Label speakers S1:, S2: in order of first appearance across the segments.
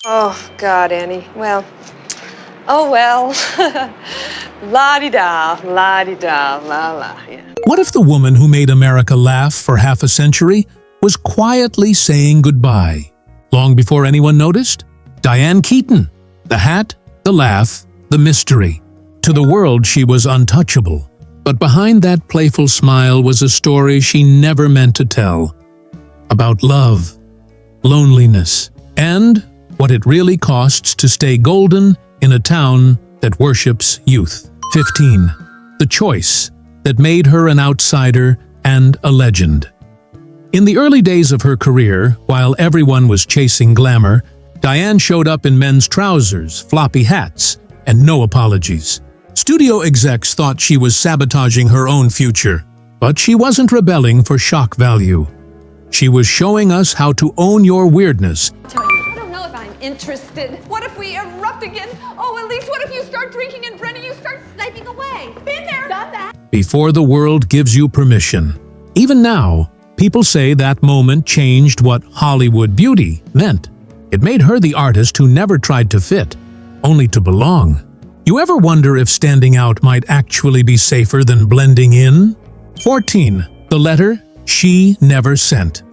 S1: Oh, God, Annie. Well, oh well. La-di-da, la-di-da, la-la, yeah.
S2: What if the woman who made America laugh for half a century was quietly saying goodbye? Long before anyone noticed? Diane Keaton. The hat, the laugh, the mystery. To the world, she was untouchable. But behind that playful smile was a story she never meant to tell. About love, loneliness, and what it really costs to stay golden in a town that worships youth. 15. The choice that made her an outsider and a legend. In the early days of her career, while everyone was chasing glamour, Diane showed up in men's trousers, floppy hats, and no apologies. Studio execs thought she was sabotaging her own future, but she wasn't rebelling for shock value. She was showing us how to own your weirdness.
S3: I don't know if I'm interested. What if we erupt again? Oh, at least what if you start drinking and Brenna, you start sniping away? Been there, done that.
S2: Before the world gives you permission. Even now, people say that moment changed what Hollywood beauty meant. It made her the artist who never tried to fit, only to belong. You ever wonder if standing out might actually be safer than blending in? 14. The letter she never sent.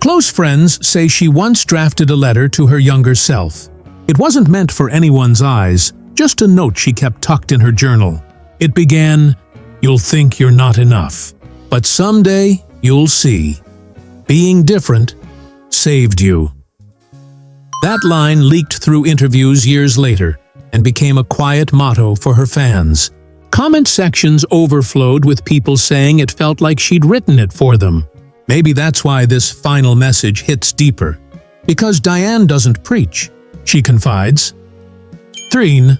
S2: Close friends say she once drafted a letter to her younger self. It wasn't meant for anyone's eyes, just a note she kept tucked in her journal. It began, "You'll think you're not enough, but someday you'll see. Being different saved you." That line leaked through interviews years later and became a quiet motto for her fans. Comment sections overflowed with people saying it felt like she'd written it for them. Maybe that's why this final message hits deeper. Because Diane doesn't preach, she confides. 3.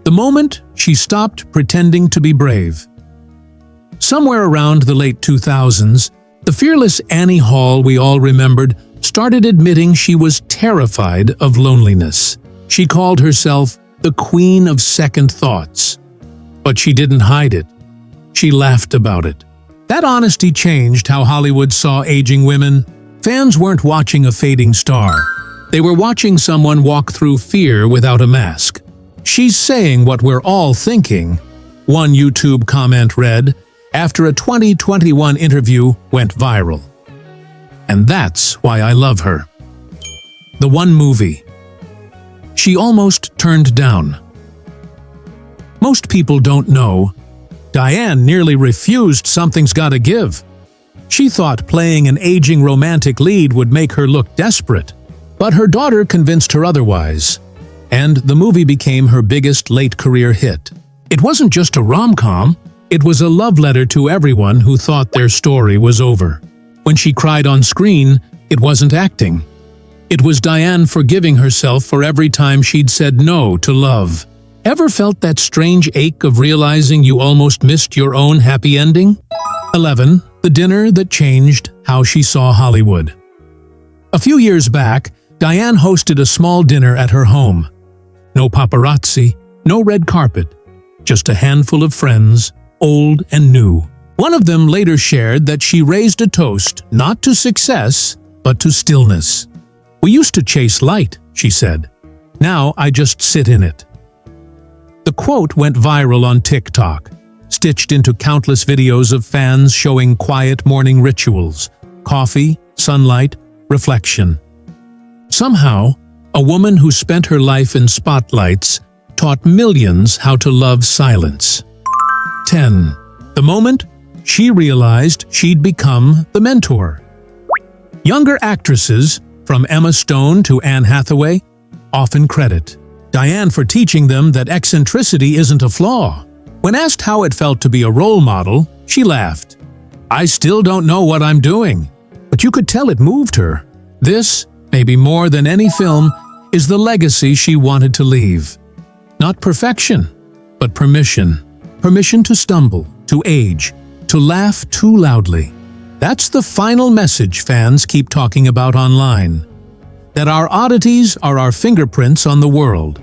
S2: The moment she stopped pretending to be brave. Somewhere around the late 2000s, the fearless Annie Hall we all remembered started admitting she was terrified of loneliness. She called herself the Queen of Second Thoughts. But she didn't hide it. She laughed about it. That honesty changed how Hollywood saw aging women. Fans weren't watching a fading star. They were watching someone walk through fear without a mask. "She's saying what we're all thinking," one YouTube comment read, after a 2021 interview went viral. And that's why I love her. The one movie she almost turned down. Most people don't know, Diane nearly refused Something's Gotta Give. She thought playing an aging romantic lead would make her look desperate, but her daughter convinced her otherwise, and the movie became her biggest late-career hit. It wasn't just a rom-com, it was a love letter to everyone who thought their story was over. When she cried on screen, it wasn't acting. It was Diane forgiving herself for every time she'd said no to love. Ever felt that strange ache of realizing you almost missed your own happy ending? 11. The dinner that changed how she saw Hollywood. A few years back, Diane hosted a small dinner at her home. No paparazzi, no red carpet, just a handful of friends, old and new. One of them later shared that she raised a toast not to success, but to stillness. "We used to chase light," she said. "Now I just sit in it." The quote went viral on TikTok, stitched into countless videos of fans showing quiet morning rituals, coffee, sunlight, reflection. Somehow, a woman who spent her life in spotlights taught millions how to love silence. 10. The moment she realized she'd become the mentor. Younger actresses, from Emma Stone to Anne Hathaway, often credit Diane for teaching them that eccentricity isn't a flaw. When asked how it felt to be a role model, she laughed. "I still don't know what I'm doing," but you could tell it moved her. This, maybe more than any film, is the legacy she wanted to leave. Not perfection, but permission. Permission to stumble, to age, to laugh too loudly. That's the final message fans keep talking about online. That our oddities are our fingerprints on the world.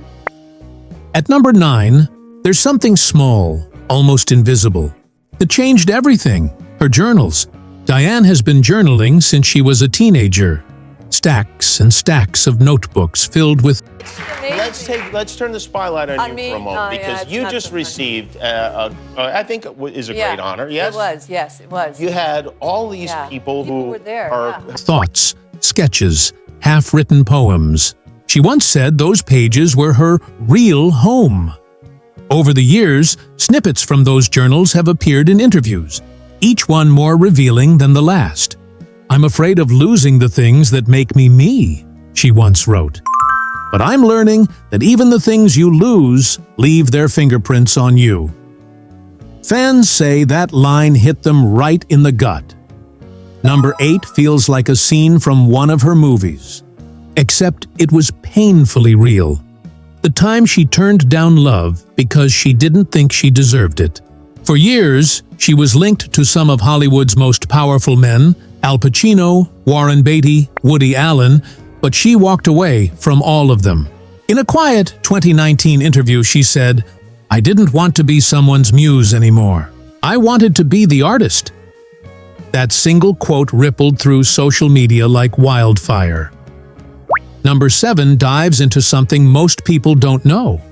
S2: At number 9, there's something small, almost invisible, that changed everything. Her journals. Diane has been journaling since she was a teenager. Stacks and stacks of notebooks filled with
S4: Let's turn the spotlight on you
S3: me?
S4: for a moment,
S3: Oh, yeah,
S4: because
S3: it's
S4: you
S3: not
S4: just
S3: so funny.
S4: received, I think it is a great honor. Yes,
S3: It was. Yes, it was.
S4: You had all these
S3: Yeah.
S4: people who
S3: were there.
S4: are
S3: Yeah.
S2: thoughts, sketches, half-written poems. She once said those pages were her real home. Over the years, snippets from those journals have appeared in interviews, each one more revealing than the last. "I'm afraid of losing the things that make me," she once wrote. "But I'm learning that even the things you lose leave their fingerprints on you." Fans say that line hit them right in the gut. Number 8 feels like a scene from one of her movies, except it was painfully real. The time she turned down love because she didn't think she deserved it. For years, she was linked to some of Hollywood's most powerful men, Al Pacino, Warren Beatty, Woody Allen, but she walked away from all of them. In a quiet 2019 interview, she said, "I didn't want to be someone's muse anymore. I wanted to be the artist." That single quote rippled through social media like wildfire. Number 7 dives into something most people don't know: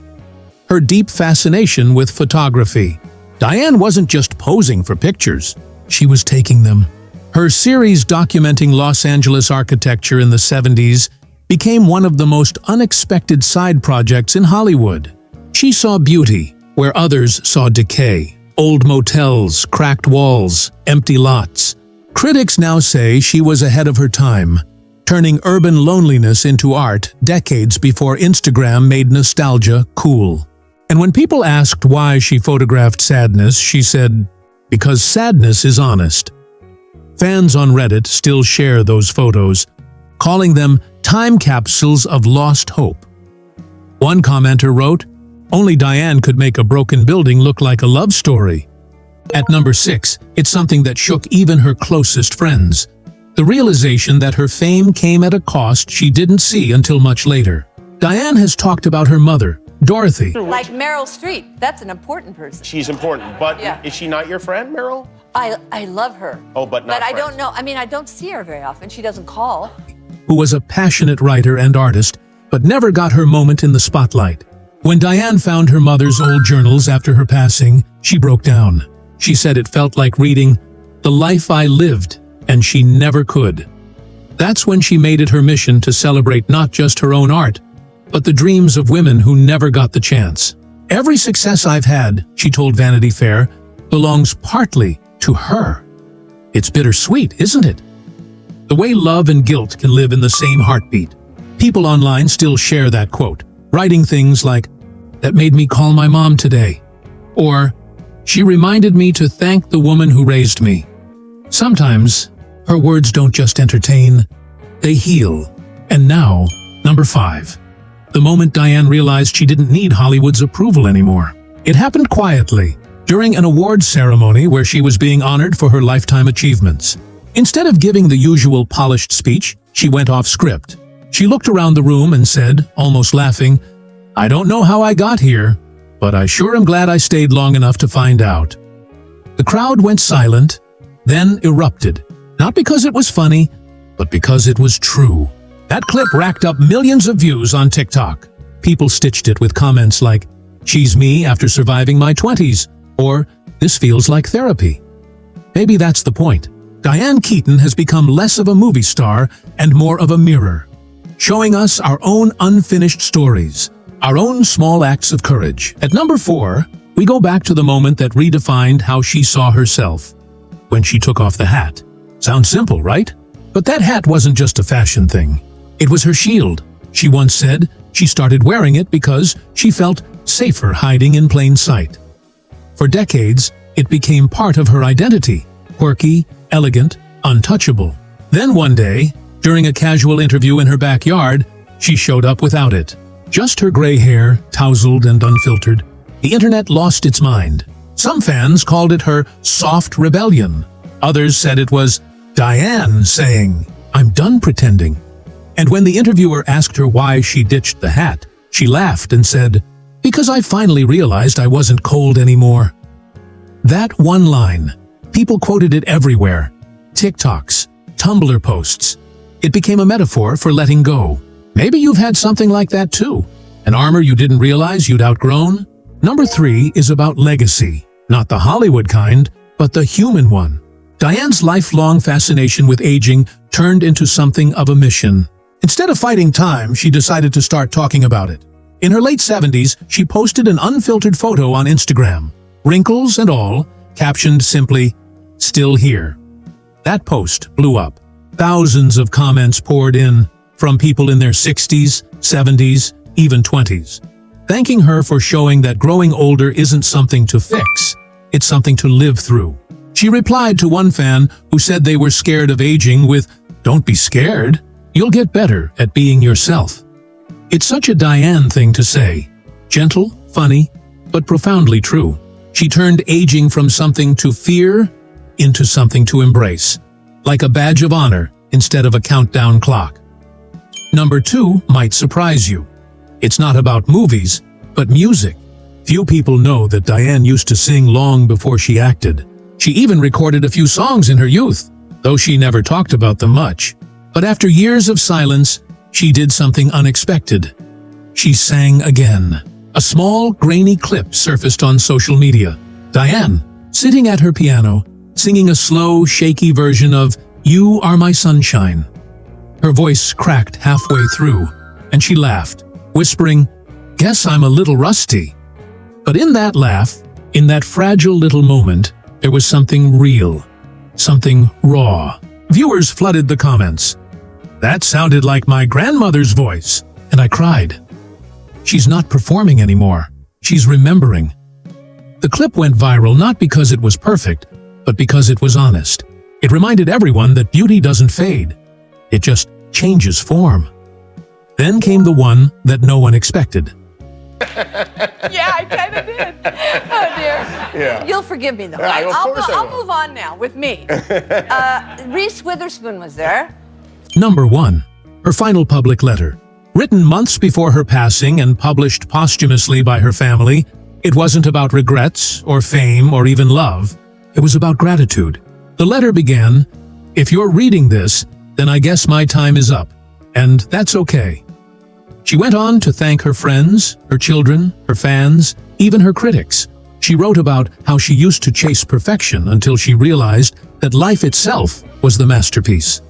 S2: her deep fascination with photography. Diane wasn't just posing for pictures, she was taking them. Her series documenting Los Angeles architecture in the 70s became one of the most unexpected side projects in Hollywood. She saw beauty where others saw decay: old motels, cracked walls, empty lots. Critics now say she was ahead of her time, turning urban loneliness into art decades before Instagram made nostalgia cool. And when people asked why she photographed sadness, she said, "Because sadness is honest." Fans on Reddit still share those photos, calling them time capsules of lost hope. One commenter wrote, "Only Diane could make a broken building look like a love story." At number 6, it's something that shook even her closest friends: the realization that her fame came at a cost she didn't see until much later. Diane has talked about her mother, Dorothy.
S3: Like Meryl Streep. That's an important person.
S4: She's important, but
S3: Yeah.
S4: is she not your friend, Meryl?
S3: I love her.
S4: Oh, but not
S3: But I
S4: friends.
S3: don't know. I mean, I don't see her very often. She doesn't call.
S2: Who was a passionate writer and artist, but never got her moment in the spotlight. When Diane found her mother's old journals after her passing, she broke down. She said it felt like reading "The Life I Lived," and she never could. That's when she made it her mission to celebrate not just her own art, but the dreams of women who never got the chance. "Every success I've had," she told Vanity Fair, "belongs partly to her." It's bittersweet, isn't it? The way love and guilt can live in the same heartbeat. People online still share that quote, writing things like, "That made me call my mom today," or "She reminded me to thank the woman who raised me." Sometimes, her words don't just entertain, they heal. And now, number 5. The moment Diane realized she didn't need Hollywood's approval anymore. It happened quietly, during an awards ceremony where she was being honored for her lifetime achievements. Instead of giving the usual polished speech, she went off script. She looked around the room and said, almost laughing, "I don't know how I got here, but I sure am glad I stayed long enough to find out." The crowd went silent, then erupted, not because it was funny, but because it was true. That clip racked up millions of views on TikTok. People stitched it with comments like, "She's me after surviving my 20s," or "This feels like therapy." Maybe that's the point. Diane Keaton has become less of a movie star and more of a mirror, showing us our own unfinished stories, our own small acts of courage. At number 4, we go back to the moment that redefined how she saw herself, when she took off the hat. Sounds simple, right? But that hat wasn't just a fashion thing. It was her shield. She once said she started wearing it because she felt safer hiding in plain sight. For decades, it became part of her identity: quirky, elegant, untouchable. Then one day, during a casual interview in her backyard, she showed up without it. Just her gray hair, tousled and unfiltered. The internet lost its mind. Some fans called it her soft rebellion. Others said it was Diane saying, "I'm done pretending." And when the interviewer asked her why she ditched the hat, she laughed and said, "Because I finally realized I wasn't cold anymore." That one line, people quoted it everywhere. TikToks, Tumblr posts, It became a metaphor for letting go. Maybe you've had something like that too. An armor you didn't realize you'd outgrown. Number 3 is about legacy. Not the Hollywood kind, but the human one. Diane's lifelong fascination with aging turned into something of a mission. Instead of fighting time, she decided to start talking about it. In her late 70s, she posted an unfiltered photo on Instagram, wrinkles and all, captioned simply, "Still here." That post blew up. Thousands of comments poured in, from people in their 60s, 70s, even 20s, thanking her for showing that growing older isn't something to fix, it's something to live through. She replied to one fan who said they were scared of aging with, "Don't be scared. You'll get better at being yourself." It's such a Diane thing to say. Gentle, funny, but profoundly true. She turned aging from something to fear into something to embrace, like a badge of honor instead of a countdown clock. Number 2 might surprise you. It's not about movies, but music. Few people know that Diane used to sing long before she acted. She even recorded a few songs in her youth, though she never talked about them much. But after years of silence, she did something unexpected. She sang again. A small, grainy clip surfaced on social media. Diane, sitting at her piano, singing a slow, shaky version of "You Are My Sunshine." Her voice cracked halfway through, and she laughed, whispering, "Guess I'm a little rusty." But in that laugh, in that fragile little moment, there was something real, something raw. Viewers flooded the comments. "That sounded like my grandmother's voice," and I cried. She's not performing anymore. She's remembering. The clip went viral not because it was perfect, but because it was honest. It reminded everyone that beauty doesn't fade. It just changes form. Then came the one that no one expected.
S3: Yeah, I kind of did. Oh, dear.
S4: Yeah.
S3: You'll forgive me, though.
S4: Yeah,
S3: right?
S4: of course I
S3: I'll
S4: will.
S3: move on now with me. Reese Witherspoon was there.
S2: Number 1. Her final public letter. Written months before her passing and published posthumously by her family, it wasn't about regrets or fame or even love. It was about gratitude. The letter began, "If you're reading this, then I guess my time is up, and that's okay." She went on to thank her friends, her children, her fans, even her critics. She wrote about how she used to chase perfection until she realized that life itself was the masterpiece.